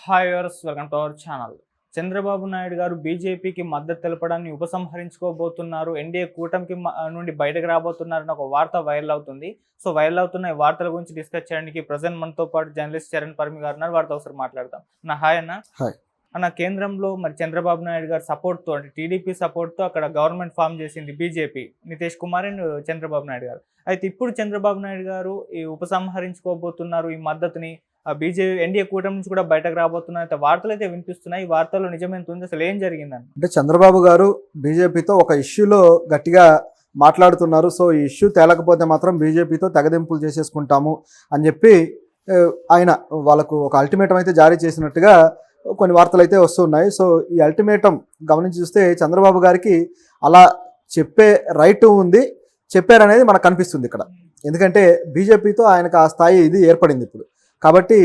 Hi viewers, welcome to our channel. Chandrababu Naidu గారు బీజేపీకి మద్దతు తెలపడాన్ని ఉపసంహరించుకోబోతున్నారు, ఎన్డీఏ కూటమికి నుండి బయటకు రాబోతున్నారని ఒక వార్త వైరల్ అవుతుంది. సో వైరల్ అవుతున్న ఈ వార్తల గురించి డిస్కస్ చేయడానికి ప్రజెంట్ మనతో పాటు జర్నలిస్ట్ చరణ్ పరమి గారు ఉన్నారు. వారితో ఒకసారి మాట్లాడదాం. హాయ్ అన్న. హాయ్ అన్న, కేంద్రంలో మరి చంద్రబాబు నాయుడు గారి సపోర్ట్తో, అంటే టీడీపీ సపోర్ట్తో అక్కడ గవర్నమెంట్ ఫామ్ చేసింది బీజేపీ, నితీష్ కుమార్ అండ్ చంద్రబాబు నాయుడు గారు. అయితే ఇప్పుడు చంద్రబాబు నాయుడు గారు ఈ ఉపసంహరించుకోబోతున్నారు ఈ మద్దతుని, బీజేపీ ఎన్డీఏ కూటమి నుంచి కూడా బయటకు రాబోతున్నారు అయితే వార్తలు అయితే వినిపిస్తున్నాయి. ఈ వార్తల్లో నిజమేంత ఉంది, అసలు ఏం జరిగిందని? అంటే చంద్రబాబు గారు బీజేపీతో ఒక ఇష్యూలో గట్టిగా మాట్లాడుతున్నారు. సో ఈ ఇష్యూ తేలకపోతే మాత్రం బీజేపీతో తెగదెంపులు చేసేసుకుంటాము అని చెప్పి ఆయన వాళ్ళకు ఒక అల్టిమేటం అయితే జారీ చేసినట్టుగా కొన్ని వార్తలు అయితే వస్తున్నాయి. సో ఈ అల్టిమేటం గమనించి చూస్తే చంద్రబాబు గారికి అలా చెప్పే రైట్ ఉంది, చెప్పారనేది మనకు కనిపిస్తుంది ఇక్కడ. ఎందుకంటే బీజేపీతో ఆయనకు ఆ స్థాయి ఇది ఏర్పడింది ఇప్పుడు. కాబట్టి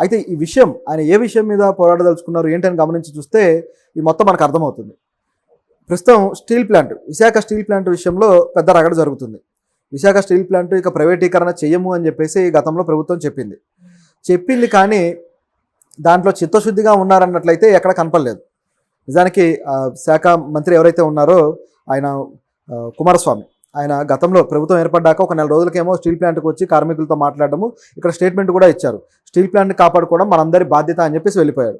అయితే ఈ విషయం ఆయన ఏ విషయం మీద పోరాడదలుచుకున్నారు ఏంటని గమనించి చూస్తే ఈ మొత్తం మనకు అర్థమవుతుంది. ప్రస్తుతం steel plant, Visakha steel plant విషయంలో పెద్ద రగడ జరుగుతుంది. విశాఖ స్టీల్ ప్లాంట్ ఇక ప్రైవేటీకరణ చేయము అని చెప్పేసి గతంలో ప్రభుత్వం చెప్పింది కానీ దాంట్లో చిత్తశుద్ధిగా ఉన్నారన్నట్లయితే ఎక్కడ కనపడలేదు. నిజానికి శాఖ మంత్రి ఎవరైతే ఉన్నారో ఆయన కుమారస్వామి, ఆయన గతంలో ప్రభుత్వం ఏర్పడ్డాక ఒక నెల రోజులకేమో స్టీల్ ప్లాంట్కి వచ్చి కార్మికులతో మాట్లాడము, ఇక్కడ స్టేట్మెంట్ కూడా ఇచ్చారు, స్టీల్ ప్లాంట్ని కాపాడుకోవడం మనందరి బాధ్యత అని చెప్పేసి వెళ్ళిపోయాడు.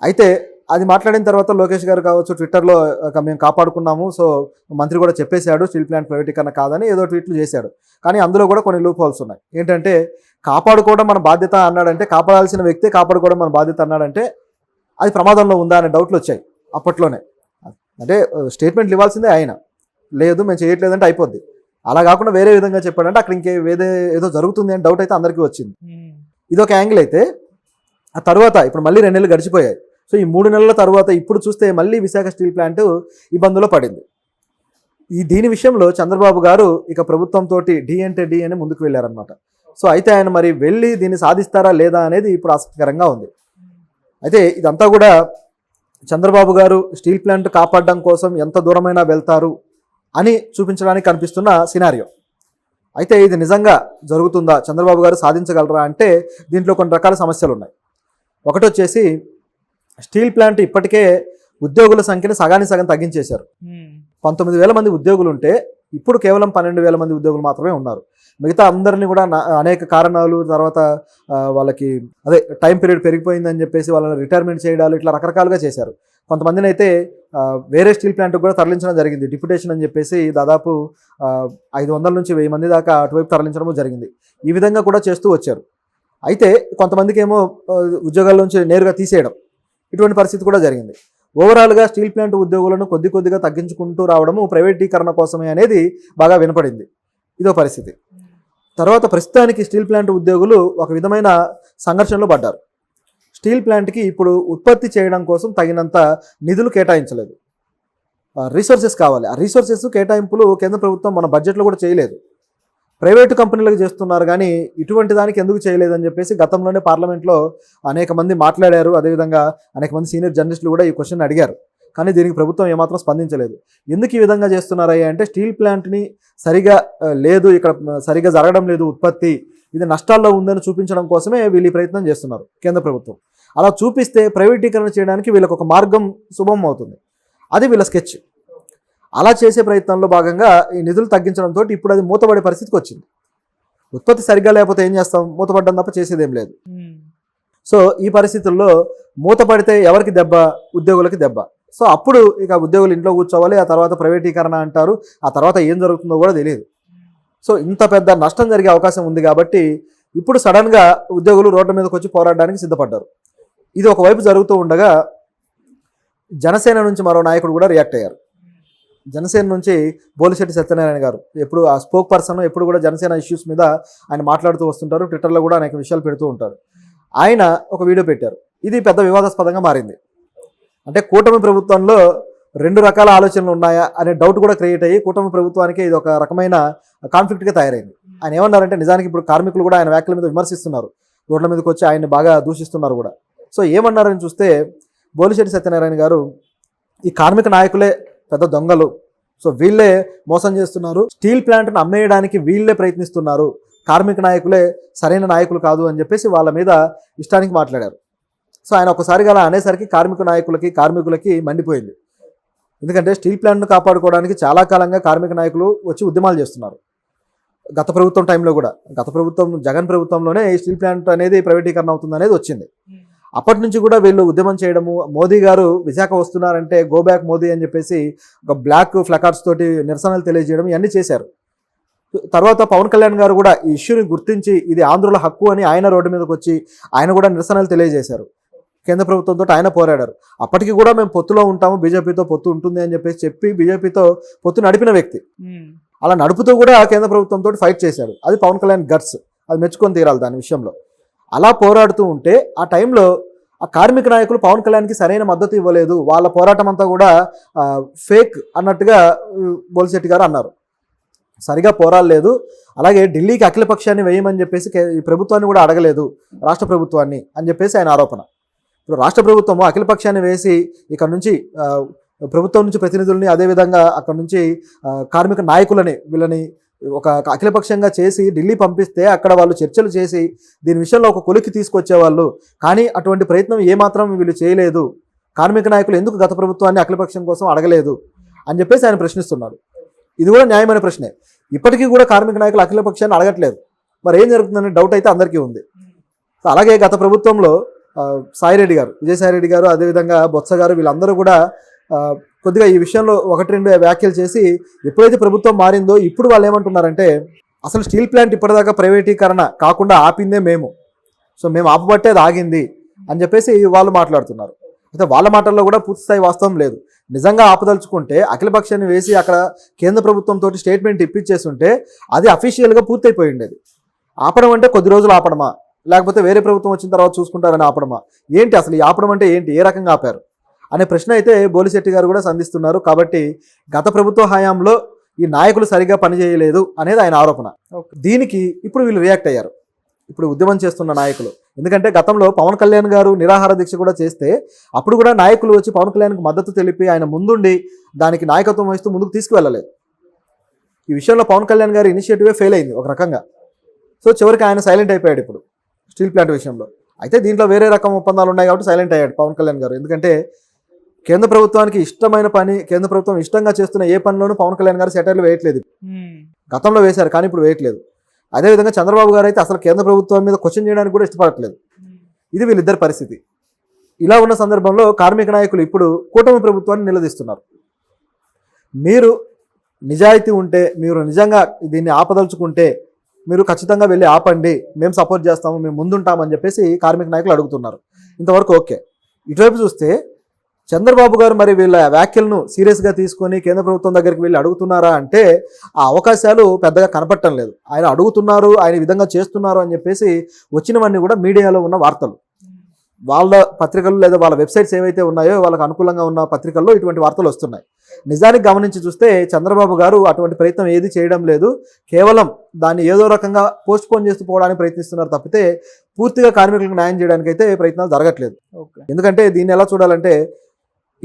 అయితే అది మాట్లాడిన తర్వాత లోకేష్ గారు కావచ్చు ట్విట్టర్లో మేము కాపాడుకున్నాము, సో మంత్రి కూడా చెప్పేశాడు స్టీల్ ప్లాంట్ ప్రైవేటీకరణ కాదని ఏదో ట్వీట్లు చేశాడు. కానీ అందులో కూడా కొన్ని లూప్ హోల్స్ ఉన్నాయి. ఏంటంటే కాపాడుకోవడం మన బాధ్యత అన్నాడంటే, కాపాడాల్సిన వ్యక్తే కాపాడుకోవడం మన బాధ్యత అన్నాడంటే అది ప్రమాదంలో ఉందా అనే డౌట్లు వచ్చాయి అప్పట్లోనే. అంటే స్టేట్మెంట్లు ఇవ్వాల్సిందే ఆయన, లేదు మేము చేయట్లేదంటే అయిపోద్ది. అలా కాకుండా వేరే విధంగా చెప్పాడంటే అక్కడ ఏదో జరుగుతుంది అని డౌట్ అయితే అందరికీ వచ్చింది. ఇది ఒక యాంగిల్ అయితే, ఆ తర్వాత ఇప్పుడు మళ్ళీ 2 నెలలు గడిచిపోయాయి. సో ఈ 3 నెలల తర్వాత ఇప్పుడు చూస్తే మళ్ళీ విశాఖ స్టీల్ ప్లాంట్ ఇబ్బందులో పడింది. దీని విషయంలో చంద్రబాబు గారు ఇక ప్రభుత్వంతో డి అంటే డి అని ముందుకు వెళ్ళారనమాట. సో అయితే ఆయన మరి వెళ్ళి దీన్ని సాధిస్తారా లేదా అనేది ఇప్పుడు ఆసక్తికరంగా ఉంది. అయితే ఇదంతా కూడా చంద్రబాబు గారు స్టీల్ ప్లాంట్ కాపాడడం కోసం ఎంత దూరమైనా వెళ్తారు అని చూపించడానికి కనిపిస్తున్న సినారియో. అయితే ఇది నిజంగా జరుగుతుందా, చంద్రబాబు గారు సాధించగలరా అంటే దీంట్లో కొన్ని రకాల సమస్యలు ఉన్నాయి. ఒకటి వచ్చేసి స్టీల్ ప్లాంట్ ఇప్పటికే ఉద్యోగుల సంఖ్యను సగం తగ్గించేశారు. 19,000 మంది ఉద్యోగులు ఉంటే ఇప్పుడు కేవలం 12,000 మంది ఉద్యోగులు మాత్రమే ఉన్నారు. మిగతా అందరినీ కూడా అనేక కారణాలు, తర్వాత వాళ్ళకి టైం పీరియడ్ పెరిగిపోయిందని చెప్పేసి వాళ్ళని రిటైర్మెంట్ చేయడాలు, ఇట్లా రకరకాలుగా చేశారు. కొంతమందిని అయితే వేరే స్టీల్ ప్లాంట్కి కూడా తరలించడం జరిగింది. డిప్యుటేషన్ అని చెప్పేసి దాదాపు 500 నుంచి 1000 మంది దాకా అటువైపు తరలించడం జరిగింది. ఈ విధంగా కూడా చేస్తూ వచ్చారు. అయితే కొంతమందికి ఏమో ఉద్యోగాల నుంచి నేరుగా తీసేయడం, ఇటువంటి పరిస్థితి కూడా జరిగింది. ఓవరాల్గా స్టీల్ ప్లాంట్ ఉద్యోగులను కొద్దిగా తగ్గించుకుంటూ రావడము ప్రైవేటీకరణ కోసమే అనేది బాగా వినపడింది. ఇదో పరిస్థితి. తర్వాత ప్రస్తుతానికి స్టీల్ ప్లాంట్ ఉద్యోగులు ఒక విధమైన సంఘర్షణలో పడ్డారు. స్టీల్ ప్లాంట్కి ఇప్పుడు ఉత్పత్తి చేయడం కోసం తగినంత నిధులు కేటాయించలేదు, రీసోర్సెస్ కావాలి. ఆ రీసోర్సెస్ కేటాయింపులు కేంద్ర ప్రభుత్వం మన బడ్జెట్లో కూడా చేయలేదు, ప్రైవేటు కంపెనీలకు చేస్తున్నారు. కానీ ఇటువంటి దానికి ఎందుకు చేయలేదని చెప్పేసి గతంలోనే పార్లమెంట్లో అనేక మంది మాట్లాడారు. అదేవిధంగా అనేక మంది సీనియర్ జర్నలిస్టులు కూడా ఈ క్వశ్చన్ అడిగారు. కానీ దీనికి ప్రభుత్వం ఏమాత్రం స్పందించలేదు. ఎందుకు ఈ విధంగా చేస్తున్నారయ్యా అంటే స్టీల్ ప్లాంట్ని సరిగా లేదు, ఇక్కడ సరిగా జరగడం లేదు ఉత్పత్తి, ఇది నష్టాల్లో ఉందని చూపించడం కోసమే వీళ్ళు ఈ ప్రయత్నం చేస్తున్నారు కేంద్ర ప్రభుత్వం. అలా చూపిస్తే ప్రైవేటీకరణ చేయడానికి వీళ్ళకి ఒక మార్గం సుభం అవుతుంది. అది వీళ్ళ స్కెచ్. అలా చేసే ప్రయత్నంలో భాగంగా ఈ నిధులు తగ్గించడంతో ఇప్పుడు అది మూతపడే పరిస్థితికి వచ్చింది. ఉత్పత్తి సరిగ్గా లేకపోతే ఏం చేస్తాం, మూతపడడం తప్ప చేసేదేం లేదు. సో ఈ పరిస్థితుల్లో మూతపడితే ఎవరికి దెబ్బ, ఉద్యోగులకి దెబ్బ. సో అప్పుడు ఇక ఉద్యోగులు ఇంట్లో కూర్చోవాలి, ఆ తర్వాత ప్రైవేటీకరణ అంటారు, ఆ తర్వాత ఏం జరుగుతుందో కూడా తెలియదు. సో ఇంత పెద్ద నష్టం జరిగే అవకాశం ఉంది కాబట్టి ఇప్పుడు సడన్గా ఉద్యోగులు రోడ్ల మీదకి వచ్చి పోరాడడానికి సిద్ధపడ్డారు. ఇది ఒకవైపు జరుగుతూ ఉండగా జనసేన నుంచి మరో నాయకుడు కూడా రియాక్ట్ అయ్యారు. జనసేన నుంచి బోలిశెట్టి సత్యనారాయణ గారు, ఎప్పుడు ఆ స్పోక్ పర్సన్, ఎప్పుడు కూడా జనసేన ఇష్యూస్ మీద ఆయన మాట్లాడుతూ వస్తుంటారు, ట్విట్టర్లో కూడా అనేక విషయాలు పెడుతూ ఉంటారు. ఆయన ఒక వీడియో పెట్టారు. ఇది పెద్ద వివాదాస్పదంగా మారింది. అంటే కూటమి ప్రభుత్వంలో 2 రకాల ఆలోచనలు ఉన్నాయా అనే డౌట్ కూడా క్రియేట్ అయ్యి కూటమి ప్రభుత్వానికి ఇది ఒక రకమైన కాన్ఫ్లిక్ట్గా తయారైంది. ఆయన ఏమన్నారంటే, నిజానికి ఇప్పుడు కార్మికులు కూడా ఆయన వ్యాఖ్యల మీద విమర్శిస్తున్నారు, రోడ్ల మీదకి వచ్చి ఆయన్ని బాగా దూషిస్తున్నారు కూడా. సో ఏమన్నారని చూస్తే బోలిశెట్టి సత్యనారాయణ గారు, ఈ కార్మిక నాయకులే పెద్ద దొంగలు, సో వీళ్ళే మోసం చేస్తున్నారు, స్టీల్ ప్లాంట్ను అమ్మేయడానికి వీళ్ళే ప్రయత్నిస్తున్నారు, కార్మిక నాయకులే సరైన నాయకులు కాదు అని చెప్పేసి వాళ్ళ మీద ఇష్టానికి మాట్లాడారు. సో ఆయన ఒకసారిగా అలా అనేసరికి కార్మికులకి మండిపోయింది. ఎందుకంటే స్టీల్ ప్లాంట్ను కాపాడుకోవడానికి చాలా కాలంగా కార్మిక నాయకులు వచ్చి ఉద్యమాలు చేస్తున్నారు. గత ప్రభుత్వం టైంలో కూడా, గత ప్రభుత్వం జగన్ ప్రభుత్వంలోనే ఈ స్టీల్ ప్లాంట్ అనేది ప్రైవేటీకరణ అవుతుంది అనేది వచ్చింది. అప్పటి నుంచి కూడా వీళ్ళు ఉద్యమం చేయడము, మోదీ గారు విశాఖ వస్తున్నారంటే గో బ్యాక్ మోదీ అని చెప్పేసి ఒక బ్లాక్ ఫ్లకార్డ్స్ తోటి నిరసనలు తెలియజేయడం ఇవన్నీ చేశారు. తర్వాత పవన్ కళ్యాణ్ గారు కూడా ఈ ఇష్యూని గుర్తించి ఇది ఆంధ్రుల హక్కు అని ఆయన రోడ్డు మీదకి వచ్చి ఆయన కూడా నిరసనలు తెలియజేశారు. కేంద్ర ప్రభుత్వంతో ఆయన పోరాడారు. అప్పటికి కూడా మేము పొత్తులో ఉంటాము, బీజేపీతో పొత్తు ఉంటుంది అని చెప్పి బీజేపీతో పొత్తు నడిపిన వ్యక్తి. అలా నడుపుతూ కూడా కేంద్ర ప్రభుత్వంతో ఫైట్ చేశాడు. అది పవన్ కళ్యాణ్ గట్స్, అది మెచ్చుకొని తీరాలి దాని విషయంలో. అలా పోరాడుతూ ఉంటే ఆ టైంలో ఆ కార్మిక నాయకులు పవన్ కళ్యాణ్కి సరైన మద్దతు ఇవ్వలేదు, వాళ్ళ పోరాటం అంతా కూడా ఫేక్ అన్నట్టుగా బోలిశెట్టి గారు అన్నారు. సరిగా పోరాడలేదు, అలాగే ఢిల్లీకి అఖిలపక్షాన్ని వేయమని చెప్పేసి ఈ ప్రభుత్వాన్ని కూడా అడగలేదు, రాష్ట్ర ప్రభుత్వాన్ని అని చెప్పేసి ఆయన ఆరోపణ. ఇప్పుడు రాష్ట్ర ప్రభుత్వము అఖిలపక్షాన్ని వేసి ఇక్కడ నుంచి ప్రభుత్వం నుంచి ప్రతినిధుల్ని, అదేవిధంగా అక్కడ నుంచి కార్మిక నాయకులని వీళ్ళని ఒక అఖిలపక్షంగా చేసి ఢిల్లీ పంపిస్తే అక్కడ వాళ్ళు చర్చలు చేసి దీని విషయంలో ఒక కొలిక్కి తీసుకొచ్చేవాళ్ళు. కానీ అటువంటి ప్రయత్నం ఏమాత్రం వీళ్ళు చేయలేదు. కార్మిక నాయకులు ఎందుకు గత ప్రభుత్వాన్ని అఖిలపక్షం కోసం అడగలేదు అని చెప్పేసి ఆయన ప్రశ్నిస్తున్నాడు. ఇది కూడా న్యాయమైన ప్రశ్నే. ఇప్పటికీ కూడా కార్మిక నాయకులు అఖిలపక్షాన్ని అడగట్లేదు. మరి ఏం జరుగుతుందనే డౌట్ అయితే అందరికీ ఉంది. అలాగే గత ప్రభుత్వంలో సాయిరెడ్డి గారు, విజయసాయిరెడ్డి గారు, అదేవిధంగా బొత్స గారు, వీళ్ళందరూ కూడా కొద్దిగా ఈ విషయంలో 1-2 వ్యాఖ్యలు చేసి ఎప్పుడైతే ప్రభుత్వం మారిందో ఇప్పుడు వాళ్ళు ఏమంటున్నారంటే అసలు స్టీల్ ప్లాంట్ ఇప్పటిదాకా ప్రైవేటీకరణ కాకుండా ఆపిందే మేము, సో మేము ఆపబట్టే అది ఆగింది అని చెప్పేసి వాళ్ళు మాట్లాడుతున్నారు. అయితే వాళ్ళ మాటల్లో కూడా పూర్తిస్థాయి వాస్తవం లేదు. నిజంగా ఆపదలుచుకుంటే అఖిలపక్షాన్ని వేసి అక్కడ కేంద్ర ప్రభుత్వంతో స్టేట్మెంట్ ఇప్పించేస్తుంటే అది అఫీషియల్గా పూర్తయిపోయి ఉండేది. ఆపడం అంటే కొద్ది రోజులు ఆపడమా, లేకపోతే వేరే ప్రభుత్వం వచ్చిన తర్వాత చూసుకుంటారని ఆపడమా, ఏంటి అసలు ఈ ఆపడం అంటే ఏంటి, ఏ రకంగా ఆపారు అనే ప్రశ్న అయితే బోలిశెట్టి గారు కూడా సంధిస్తున్నారు. కాబట్టి గత ప్రభుత్వ హయాంలో ఈ నాయకులు సరిగా పనిచేయలేదు అనేది ఆయన ఆరోపణ. దీనికి ఇప్పుడు వీళ్ళు రియాక్ట్ అయ్యారు, ఇప్పుడు ఉద్యమం చేస్తున్న నాయకులు. ఎందుకంటే గతంలో పవన్ కళ్యాణ్ గారు నిరాహార దీక్ష కూడా చేస్తే అప్పుడు కూడా నాయకులు వచ్చి పవన్ కళ్యాణ్కి మద్దతు తెలిపి ఆయన ముందుండి దానికి నాయకత్వం వహిస్తూ ముందుకు తీసుకువెళ్ళలేదు. ఈ విషయంలో పవన్ కళ్యాణ్ గారి ఇనిషియేటివే ఫెయిల్ అయింది ఒక రకంగా. సో చివరికి ఆయన సైలెంట్ అయిపోయాడు ఇప్పుడు స్టీల్ ప్లాంట్ విషయంలో. అయితే దీంట్లో వేరే రకం ఒప్పందాలు ఉన్నాయి కాబట్టి సైలెంట్ అయ్యాడు పవన్ కళ్యాణ్ గారు. ఎందుకంటే కేంద్ర ప్రభుత్వానికి ఇష్టమైన పని, కేంద్ర ప్రభుత్వం ఇష్టంగా చేస్తున్న ఏ పనిలోనూ పవన్ కళ్యాణ్ గారు సెటైర్లు వేయట్లేదు. గతంలో వేశారు కానీ ఇప్పుడు వేయట్లేదు. అదేవిధంగా చంద్రబాబు గారు అయితే అసలు కేంద్ర ప్రభుత్వం మీద క్వశ్చన్ చేయడానికి కూడా ఇష్టపడట్లేదు. ఇది వీళ్ళిద్దరి పరిస్థితి. ఇలా ఉన్న సందర్భంలో కార్మిక నాయకులు ఇప్పుడు కూటమి ప్రభుత్వాన్ని నిలదీస్తున్నారు. మీరు నిజాయితీ ఉంటే, మీరు నిజంగా దీన్ని ఆపదలుచుకుంటే మీరు ఖచ్చితంగా వెళ్ళి ఆపండి, మేము సపోర్ట్ చేస్తాము, మేము ముందుంటామని చెప్పేసి కార్మిక నాయకులు అడుగుతున్నారు. ఇంతవరకు ఓకే. ఇటువైపు చూస్తే చంద్రబాబు గారు మరి వీళ్ళ వ్యాఖ్యలను సీరియస్గా తీసుకొని కేంద్ర ప్రభుత్వం దగ్గరికి వెళ్ళి అడుగుతున్నారా అంటే ఆ అవకాశాలు పెద్దగా కనపడటం లేదు. ఆయన అడుగుతున్నారు, ఆయన విధంగా చేస్తున్నారు అని చెప్పేసి వచ్చినవన్నీ కూడా మీడియాలో ఉన్న వార్తలు. వాళ్ళ పత్రికలు లేదా వాళ్ళ వెబ్సైట్స్ ఏవైతే ఉన్నాయో వాళ్ళకు అనుకూలంగా ఉన్న పత్రికల్లో ఇటువంటి వార్తలు వస్తున్నాయి. నిజానికి గమనించి చూస్తే చంద్రబాబు గారు అటువంటి ప్రయత్నం ఏది చేయడం లేదు. కేవలం దాన్ని ఏదో రకంగా పోస్ట్పోన్ చేస్తూ పోవడానికి ప్రయత్నిస్తున్నారు తప్పితే పూర్తిగా కార్మికులకు న్యాయం చేయడానికి అయితే ప్రయత్నాలు జరగట్లేదు. ఎందుకంటే దీన్ని ఎలా చూడాలంటే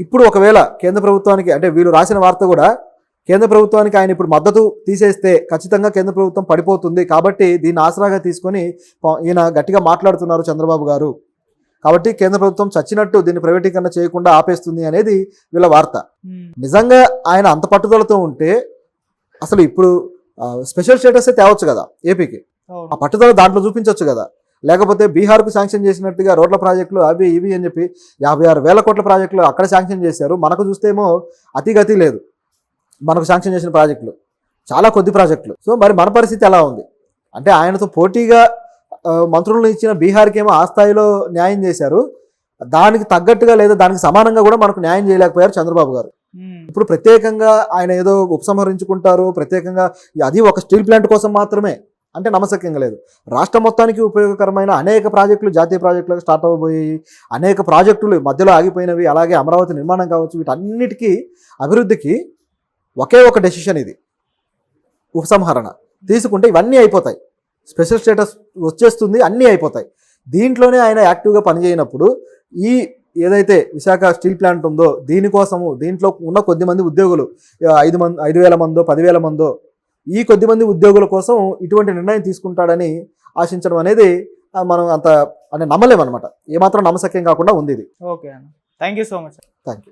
ఇప్పుడు ఒకవేళ కేంద్ర ప్రభుత్వానికి, అంటే వీళ్ళు రాసిన వార్త కూడా కేంద్ర ప్రభుత్వానికి ఆయన ఇప్పుడు మద్దతు తీసేస్తే ఖచ్చితంగా కేంద్ర ప్రభుత్వం పడిపోతుంది, కాబట్టి దీన్ని ఆసరాగా తీసుకొని ఈయన గట్టిగా మాట్లాడుతున్నారు చంద్రబాబు గారు. కాబట్టి కేంద్ర ప్రభుత్వం చచ్చినట్టు దీన్ని ప్రైవేటీకరణ చేయకుండా ఆపేస్తుంది అనేది వీళ్ళ వార్త. నిజంగా ఆయన అంత పట్టుదలతో ఉంటే అసలు ఇప్పుడు స్పెషల్ స్టేటస్ తేవచ్చు కదా ఏపీకి, ఆ పట్టుదల దాంట్లో చూపించవచ్చు కదా. లేకపోతే బీహార్కు శాంక్షన్ చేసినట్టుగా రోడ్ల ప్రాజెక్టులు అవి ఇవి అని చెప్పి 56,000 కోట్ల ప్రాజెక్టులు అక్కడ శాంక్షన్ చేశారు. మనకు చూస్తేమో అతిగతి లేదు, మనకు శాంక్షన్ చేసిన ప్రాజెక్టులు చాలా కొద్ది ప్రాజెక్టులు. సో మరి మన పరిస్థితి ఎలా ఉంది అంటే ఆయనతో పోటీగా మంత్రులను ఇచ్చిన బీహార్కి ఏమో ఆ స్థాయిలో న్యాయం చేశారు, దానికి తగ్గట్టుగా లేదా దానికి సమానంగా కూడా మనకు న్యాయం చేయలేకపోయారు చంద్రబాబు గారు. ఇప్పుడు ప్రత్యేకంగా ఆయన ఏదో ఉపసంహరించుకుంటారు, ప్రత్యేకంగా అది ఒక స్టీల్ ప్లాంట్ కోసం మాత్రమే అంటే నమ్మశక్యంగా లేదు. రాష్ట్రం మొత్తానికి ఉపయోగకరమైన అనేక ప్రాజెక్టులు జాతీయ ప్రాజెక్టులకు స్టార్ట్ అవ్వబోయి, అనేక ప్రాజెక్టులు మధ్యలో ఆగిపోయినవి, అలాగే అమరావతి నిర్మాణం కావచ్చు, వీటన్నిటికీ అభివృద్ధికి ఒకే ఒక డెసిషన్ ఇది, ఉపసంహరణ తీసుకుంటే ఇవన్నీ అయిపోతాయి, స్పెషల్ స్టేటస్ వచ్చేస్తుంది, అన్నీ అయిపోతాయి. దీంట్లోనే ఆయన యాక్టివ్గా పనిచేయనప్పుడు ఈ ఏదైతే విశాఖ స్టీల్ ప్లాంట్ ఉందో దీనికోసము దీంట్లో ఉన్న కొద్దిమంది ఉద్యోగులు 5,000 మందో 10,000 మందో ఈ కొద్దిమంది ఉద్యోగుల కోసం ఇటువంటి నిర్ణయం తీసుకుంటాడని ఆశించడం అనేది మనం అంత అంటే నమ్మలేమన్నమాట, ఏమాత్రం నమ్మశక్యం కాకుండా ఉంది ఇది. ఓకే అన్న, thank you so much. Thank you.